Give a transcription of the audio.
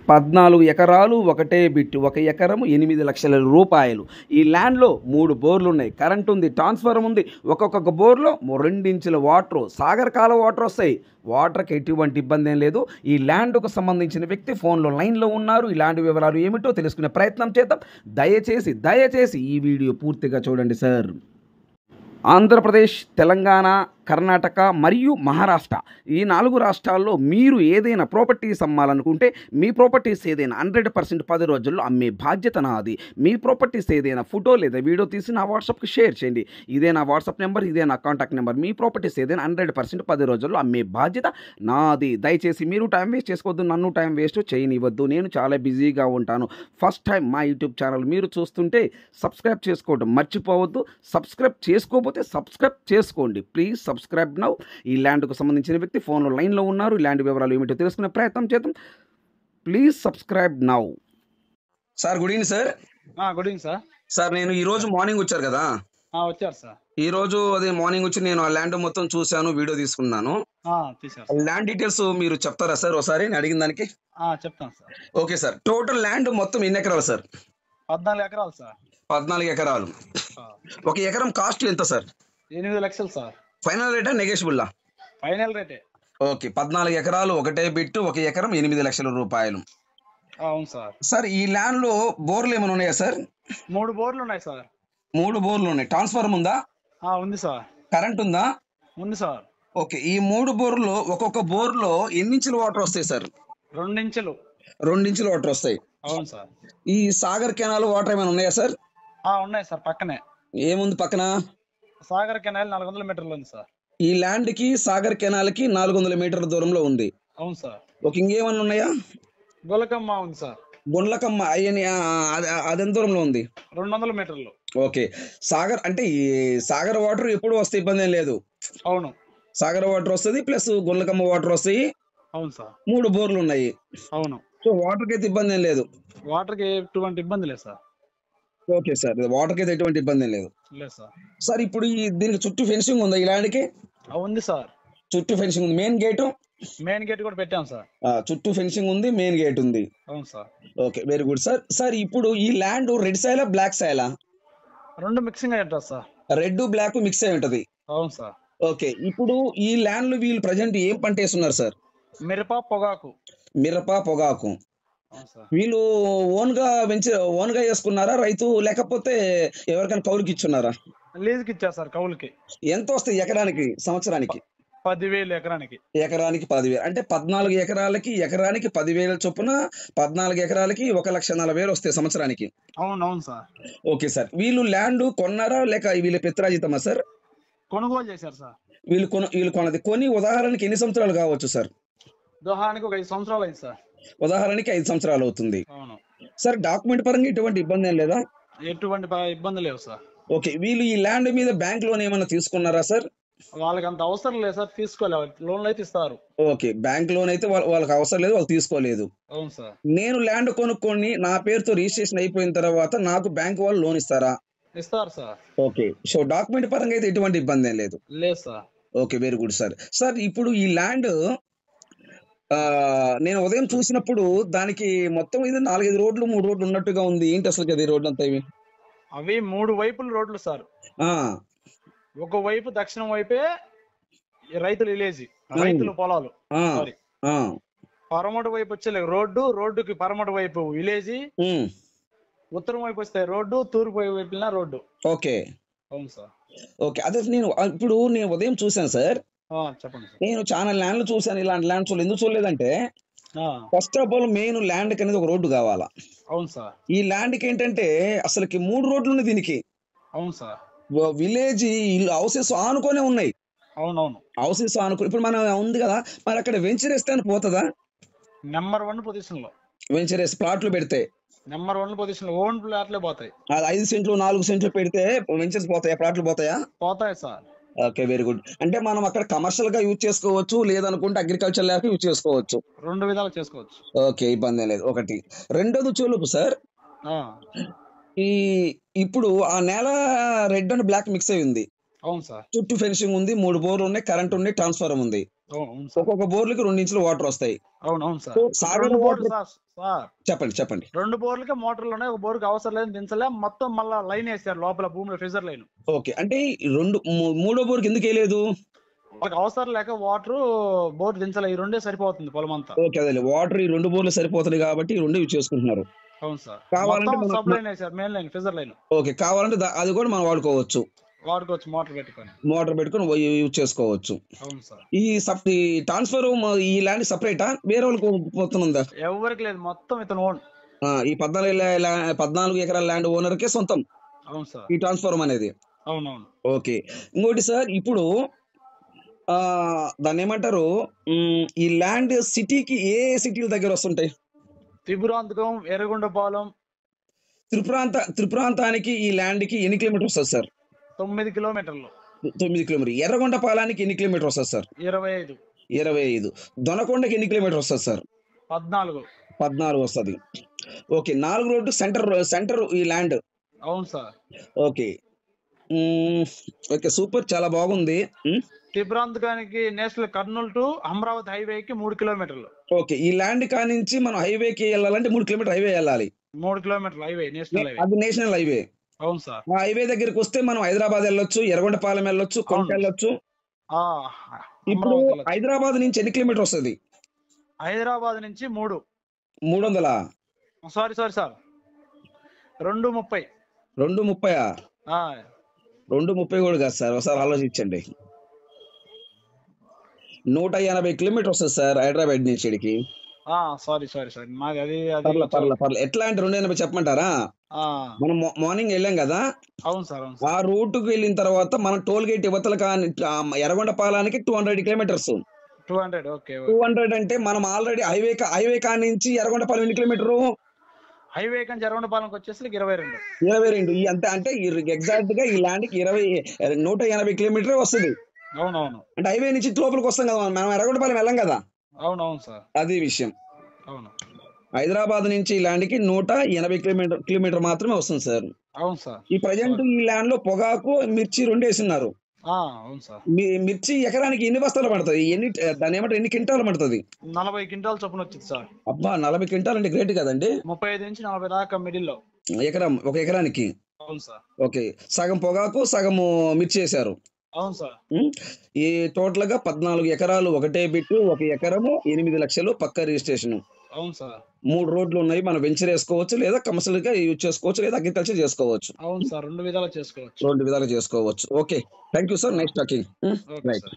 14 ఎకరాలు ఒకటే బిట్టు, 1 ఎకరం 8 లక్షల రూపాయలు. ఈ ల్యాండ్లో 3 బోర్లు ఉన్నాయి, కరెంట్ ఉంది, ట్రాన్స్ఫార్మర్ ఉంది. ఒక్కొక్క బోర్లో 2 ఇంచుల వాటర్, సాగర్ కాల వాటర్ వస్తాయి. వాటర్కి ఎటువంటి ఇబ్బంది ఏం లేదు. ఈ ల్యాండ్కు సంబంధించిన వ్యక్తి ఫోన్లో లైన్లో ఉన్నారు. ఈ ల్యాండ్ వివరాలు ఏమిటో తెలుసుకునే ప్రయత్నం చేద్దాం. దయచేసి ఈ వీడియో పూర్తిగా చూడండి సార్. ఆంధ్రప్రదేశ్, తెలంగాణ, కర్ణాటక మరియు మహారాష్ట్ర ఈ 4 రాష్ట్రాల్లో మీరు ఏదైనా ప్రాపర్టీస్ అమ్మాలనుకుంటే మీ ప్రాపర్టీస్ ఏదైనా 100% 10 రోజుల్లో అమ్మే బాధ్యత నాది. మీ ప్రాపర్టీస్ ఏదైనా ఫోటో లేదా వీడియో తీసి నా వాట్సాప్కి షేర్ చేయండి. ఇదే నా వాట్సాప్ నెంబర్, ఇదే నా కాంటాక్ట్ నెంబర్. మీ ప్రాపర్టీస్ ఏదైనా 100% 10 రోజుల్లో అమ్మే బాధ్యత నాది. దయచేసి మీరు టైం వేస్ట్ చేసుకోవద్దు, నన్ను టైం వేస్ట్ చేయనివ్వద్దు. నేను చాలా బిజీగా ఉంటాను. ఫస్ట్ టైం మా యూట్యూబ్ ఛానల్ మీరు చూస్తుంటే సబ్స్క్రైబ్ చేసుకోవడం మర్చిపోవద్దు. సబ్స్క్రైబ్ చేసుకోకపోతే సబ్స్క్రైబ్ చేసుకోండి ప్లీజ్. Subscribe now. ఈ ల్యాండ్కు సంబంధించిన వ్యక్తి ఫోన్లో లైన్లో ఉన్నారు. ఈ ల్యాండ్ వివరాలు ఏమిటో తెలుసుకునే ప్రయత్నం చేద్దాం. Please subscribe now. Sir good evening sir. Good evening sir. Sir నేను ఈ రోజు మార్నింగ్ వచ్చారు కదా, వచ్చారు సార్. ఈ రోజు అదే మార్నింగ్ వచ్చి నేను ఆ ల్యాండ్ మొత్తం చూశాను, వీడియో తీసుకున్నాను. తీసారు. ల్యాండ్ డీటెయిల్స్ మీరు చెప్తారా సార్ ఒకసారి? నేను అడిగిన దానికి చెప్తాను sir. Okay sir. Total land మొత్తం ఎన్ని ఎకరాలు సార్? 14 ఎకరాలు సార్. 14 ఎకరాలు. 1 ఎకరం కాస్ట్ ఎంత సార్? 8 లక్షలు సార్. ఫైనల్ రేటా నెగోషియబుల్? ఫైనల్ రేటే. ఓకే, 14 ఎకరాలు ఒకటే బిట్టు, 1 ఎకరం 8 లక్షల రూపాయలు. అవును సార్. సార్ ఈ ల్యాండ్ లో బోర్లు ఏమైనా ఉన్నాయా సార్? 3 బోర్లు ఉన్నాయి సార్. 3 బోర్లు ఉన్నాయి. ట్రాన్స్ఫార్మర్ ఉందా? ఉంది సార్. కరెంట్ ఉందా? ఉంది సార్. ఓకే, ఈ 3 బోర్లు ఒక్కొక్క బోర్లో ఎన్ని ఇంచుల వాటర్ వస్తాయి సార్? 2 ఇంచులు. 2 ఇంచుల వాటర్ వస్తాయి. అవును సార్. ఈ సాగర్ కెనాల్ వాటర్ ఏమైనా ఉన్నాయా సార్? ఉన్నాయి సార్. పక్కనే ఏముంది పక్కన? సాగర్ కెనాల్ 400 మీటర్లు ఉంది సార్. ఈ ల్యాండ్ కి సాగర్ కెనాల్ కి 400 మీటర్ల దూరంలో ఉంది. అవును సార్. ఓకే, ఇంకేమన్నా ఉన్నాయా? గొలకమ్మ ఉంది సార్. గుండ్లకమ్మ అది ఎంత దూరంలో ఉంది? 200 మీటర్లు. ఓకే, సాగర్ అంటే ఈ సాగర్ వాటర్ ఎప్పుడు వస్తే ఇబ్బంది ఏం లేదు. అవును, సాగర్ వాటర్ వస్తుంది ప్లస్ గుండ్లకమ్మ వాటర్ వస్తాయి. అవును సార్. 3 బోర్లు ఉన్నాయి. అవును. సో వాటర్ కి అయితే ఇబ్బంది ఏం లేదు. వాటర్ కి ఎటువంటి ఇబ్బంది లేదు సార్. ఓకే సార్, వాటర్ కి అయితే ఎటువంటి ఇబ్బంది ఏం లేదు. లేదు సార్. సార్ ఇప్పుడు దీనికి చుట్టూ ఫెన్సింగ్ ఉందా? ఈ ల్యాండ్ కి ఉంది సార్. చుట్టూ ఫెన్సింగ్ ఉంది. మెయిన్ గేట్ కూడా పెట్టాం సార్. చుట్టూ ఫెన్సింగ్ ఉంది, మెయిన్ గేట్ ఉంది. అవును sir. Okay, very good sir. Sir ఇప్పుడు ఈ ల్యాండ్ రెడ్ సాయిలా బ్లాక్ సాయిలా? 2 మిక్సింగ్ అయి ఉంటుంది సార్. రెడ్ బ్లాక్ మిక్స్ అయి ఉంటది. అవును సార్. ఓకే, ఇప్పుడు ఈ ల్యాండ్ లో వీళ్ళు ప్రజెంట్ ఏం పంట వేస్తున్నారు సార్? మిరప, పొగాకు. మిరప, పొగాకు. వీళ్ళు ఓన్ గా వేసుకున్నారా రైతు, లేకపోతే ఎవరికైనా కౌలుకి ఇచ్చున్నారా? లీజుకి ఇచ్చారు సార్. కౌలుకి. ఎంత వస్తాయి ఎకరానికి, సంవత్సరానికి? 10,000 ఎకరానికి. ఎకరానికి 10,000 అంటే 14 ఎకరాలకి ఎకరానికి 10,000 చొప్పున 14 ఎకరాలకి 1,40,000 వస్తాయి సంవత్సరానికి. అవునవును సార్. ఓకే సార్, వీళ్ళు ల్యాండ్ కొన్నారా లేక వీళ్ళ పిత్రాజితమా సార్? కొనుగోలు చేశారు సార్. వీళ్ళు కొన్నది. కొని ఉదాహరణకి ఎన్ని సంవత్సరాలు కావచ్చు సార్? దోహానికి 5 సంవత్సరాలు అయింది సార్. ఉదాహరణకి 5 సంవత్సరాలు అవుతుంది. అవును సార్. డాక్యుమెంట్ పరంగా ఎటువంటి ఇబ్బంది ఏం లేదా? ఎటువంటి ఇబ్బంది లేవు సార్. ఓకే, వీళ్ళు ఈ ల్యాండ్ మీద బ్యాంక్ లోన్ ఏమైనా తీసుకున్నారా సార్? వాళ్ళకి అంత అవసరం లేదు సార్. తీసుకోలేదు. లోన్లు అయితే ఇస్తారు. ఓకే, బ్యాంక్ లోన్ అయితే వాళ్ళకి అవసరం లేదు, వాళ్ళు తీసుకోలేదు. అవును సార్. నేను ల్యాండ్ కొనుక్కొని నా పేరుతో రిజిస్ట్రేషన్ అయిపోయిన తర్వాత నాకు బ్యాంక్ వాళ్ళు లోన్ ఇస్తారా? ఇస్తారు సార్. ఓకే, సో డాక్యుమెంట్ పరంగా అయితే ఎటువంటి ఇబ్బంది ఏం లేదు. లేదు sir. Okay, very good sir. Sir ఇప్పుడు ఈ ల్యాండ్ నేను ఉదయం చూసినప్పుడు దానికి మొత్తం ఇది 4-5 రోడ్లు 3 రోడ్లు ఉన్నట్టుగా ఉంది. ఏంటి అసలు కదా ఈ రోడ్లు అంతా? ఇవి అవి 3 వైపులు రోడ్లు సార్. ఒక వైపు దక్షిణం వైపే రైతులు విలేజ్, రైతులు పొలాలు. పరమటి వైపు వచ్చే రోడ్డుకి పరమటి వైపు విలేజ్, ఉత్తరం వైపు వస్తే రోడ్డు, తూర్పు వైపు రోడ్డు. ఓకే. అవును సార్. ఓకే, అదే నేను ఉదయం చూసాను సార్. చెప్పండి సార్. నేను చాలా ల్యాండ్లు చూసాను. ఇలాంటి ల్యాండ్ ఎందుకు చూడలేదంటే, first of all main land కి అనేది ఒక రోడ్డు కావాలా. అవును సార్. ఈ ల్యాండ్ కి ఏంటంటే అసలుకి 3 రోడ్లు ఉన్నాయి దీనికి. అవును సార్. విలేజ్ హౌసెస్ ఆనుకొనే ఉన్నాయి. అవునవును, హౌసెస్ ఆనుకో. ఇప్పుడు మనం ఉంది కదా, మరి అక్కడ వెంచర్ వేస్తే పోతుందా? నెంబర్ 1 పొజిషన్ లో వెంచర్ వేసి ప్లాట్లు పెడితే నెంబర్ 1 పొజిషన్ లో ఓన్ ప్లాట్లే పోతాయి. అది 5 సెంట్లు 4 సెంట్లు పెడితే వెంచర్స్ పోతాయా, ప్లాట్లు పోతాయా? పోతాయి సార్. Okay, very good. అంటే మనం అక్కడ కమర్షియల్ గా యూజ్ చేసుకోవచ్చు, లేదనుకుంటే అగ్రికల్చర్ ల్యాబ్ యూజ్ చేసుకోవచ్చు. 2 విధాలు చేసుకోవచ్చు. ఓకే, ఇబ్బంది లేదు. ఒకటి. రెండోది చూలుపు సార్, ఇప్పుడు ఆ నేల రెడ్ అండ్ బ్లాక్ మిక్స్ అయి ఉంది. అవును సార్. చుట్టూ ఫెన్సింగ్ ఉంది, 3 బోర్లు ఉన్నాయి, కరెంట్ ఉంది, ట్రాన్స్ఫార్మర్ ఉంది. అవును సార్. ఒక్కొక్క బోర్లకి 2 ఇంచుల వాటర్ వస్తాయి. అవునవును సార్. సో సాగర్ రెండు బోర్లు వాటర్ సార్ చెప్పండి. 2 బోర్లకే మోటార్లు ఉన్నాయి. ఒక బోర్కి అవసరం లేదు, దించలే. మొత్తం మళ్ళా లైన్ వేసారు లోపల భూమిలో, ఫిజర్ లైన్. ఓకే. అంటే ఈ మూడో బోర్కి ఎందుకు వేయలేదు? వాళ్ళకి అవసరం లేక వాటర్ బోర్ దించలే. ఈ రెండే సరిపోతుంది పొలం అంతా. ఓకే. అదేలే, వాటర్ ఈ 2 బోర్లు సరిపోతుంది కాబట్టి ఈ 2 యూజ్ చేసుకుంటున్నారు. అవును సార్. కావాలంటే మొత్తం సబ్ మనం లైన్ వేసారు, main line, fissure line. Okay. కావాలంటే అది కూడా మనం వాడుకోవచ్చు. వాడుకోవచ్చు మోటార్ పెట్టుకొని. మోటార్ పెట్టుకొని యూజ్ చేసుకోవచ్చు. అవును సార్. ఈ ట్రాన్స్ఫర్ ఈ ల్యాండ్ సపరేటా, వేరే వాళ్ళకి పోతుందా? ఎవరికి లేదు, మొత్తం ఇతను ఓన్. ఈ 14 ఎకరాల ల్యాండ్ ఓనర్కే సొంతం అవును సార్. ఈ ట్రాన్స్ఫార్మ్ అనేది. అవునవును. ఓకే. ఇంకోటి సార్, ఇప్పుడు దాన్ని ఏమంటారు, ఈ ల్యాండ్ సిటీకి ఏ సిటీల దగ్గర వస్తుంటాయి? త్రిపురాంతకం, ఎర్రగొండపాలెం. త్రిపురాంతానికి ఈ ల్యాండ్ కి ఎన్ని కిలోమీటర్ వస్తుంది సార్? 9 కిలోమీటర్లు. 9 కిలోమీటర్. ఎర్రగొండపాలానికి ఎన్ని కిలోమీటర్ వస్తుంది సార్? 25. 25. దొనకొండకి ఎన్ని కిలోమీటర్ వస్తుంది సార్? 14. 14 వస్తుంది. ఓకే. 4 రోడ్డు సెంటర్ ఈ ల్యాండ్. అవును సార్. ఓకే. ఓకే, సూపర్, చాలా బాగుంది. త్రిపురాంతకానికి నేషనల్ కర్నూలు టు అమరావతి హైవేకి 3 కిలోమీటర్లు. ఓకే. ఈ ల్యాండ్ కానించి మనం హైవేకి వెళ్ళాలంటే 3 కిలోమీటర్ హైవే వెళ్ళాలి. 3 కిలోమీటర్లు హైవే, నేషనల్ హైవే. అది నేషనల్ హైవే. అవును సార్. ఆ హైవే దగ్గరికి వస్తే మనం హైదరాబాద్ వెళ్ళొచ్చు, ఎర్రగొండపాలెం వెళ్ళొచ్చు, కొండ వెళ్ళొచ్చు. ఆ, ఇప్పుడు అమరావతి వెళ్ళొచ్చు. హైదరాబాద్ నుంచి ఎన్ని కిలోమీటర్ వస్తుంది? హైదరాబాద్ నుంచి 3. 300. Sorry sir, 230. 230. ఆ, 230 కూడా కాదు సార్, ఒకసారి ఆలోచించండి. 180 కిలోమీటర్ వస్తుంది సార్ హైదరాబాద్ నుంచి ఇక్కడికి. సారీ మాది అది పర్లే. ఎట్లా అంటే 280 చెప్పమంటారా? మనం మార్నింగ్ వెళ్ళాం కదా, అవును సార్. ఆ రూట్ కు వెళ్ళిన తర్వాత మనం టోల్ గేట్ ఇవతల ఎర్రగొండపాలానికి 200 కిలోమీటర్స్. 200. ఓకే. 200 అంటే మనం ఆల్రెడీ హైవే కానించి ఎర్రగొండపాలెం ఎన్ని కిలోమీటరు? హైవే కానీ ఎర్రగొండపాలెంకి వచ్చేసి 22. 22. అంటే ఎగ్జాక్ట్ గా ఈ ల్యాండ్ కి 180 కిలోమీటర్ వస్తుంది. అవునవును. అంటే హైవే నుంచి లోపలికి వస్తాం కదా, మనం ఎర్రగొండపాలెం వెళ్ళాం కదా. అవునవును సార్. అది విషయం. అవును. హైదరాబాద్ నుంచి ఈ ల్యాండ్ కి 180 కిలోమీటర్ మాత్రమే వస్తుంది సార్. అవును సార్. ఈ ప్రజెంట్ ఈ ల్యాండ్ లో పొగాకు, మిర్చి 2 వేస్తున్నారు. అవును సార్. మిర్చి ఎకరానికి ఎన్ని బస్తాలు పడుతుంది? దాని ఏమంటారు, ఎన్ని క్వింటాలు పడుతుంది? 40 క్వింటాల్ చొప్పున వచ్చింది సార్. అబ్బా, 40 క్వింటాల్ అంటే గ్రేట్ కదండి. 35 నుంచి 40 దాకా మిడిల్ లో. ఒక ఎకరానికి. అవును సార్. ఓకే. సగం పొగాకు, సగము మిర్చి వేశారు. అవును సార్. ఈ టోటల్ గా 14 ఎకరాలు, ఒకటే బిట్టు, 1 ఎకరము 8 లక్షలు పక్క రిజిస్ట్రేషన్. అవును సార్. 3 రోడ్లు ఉన్నాయి, మనం వెంచర్ వేసుకోవచ్చు, లేదా కమర్షియల్ గా యూజ్ చేసుకోవచ్చు, లేదా అగ్రికల్చర్ చేసుకోవచ్చు. అవును సార్, 2 విధాలు చేసుకోవచ్చు. 2 విధాలు చేసుకోవచ్చు. Okay, thank you sir, nice talking. Okay sir.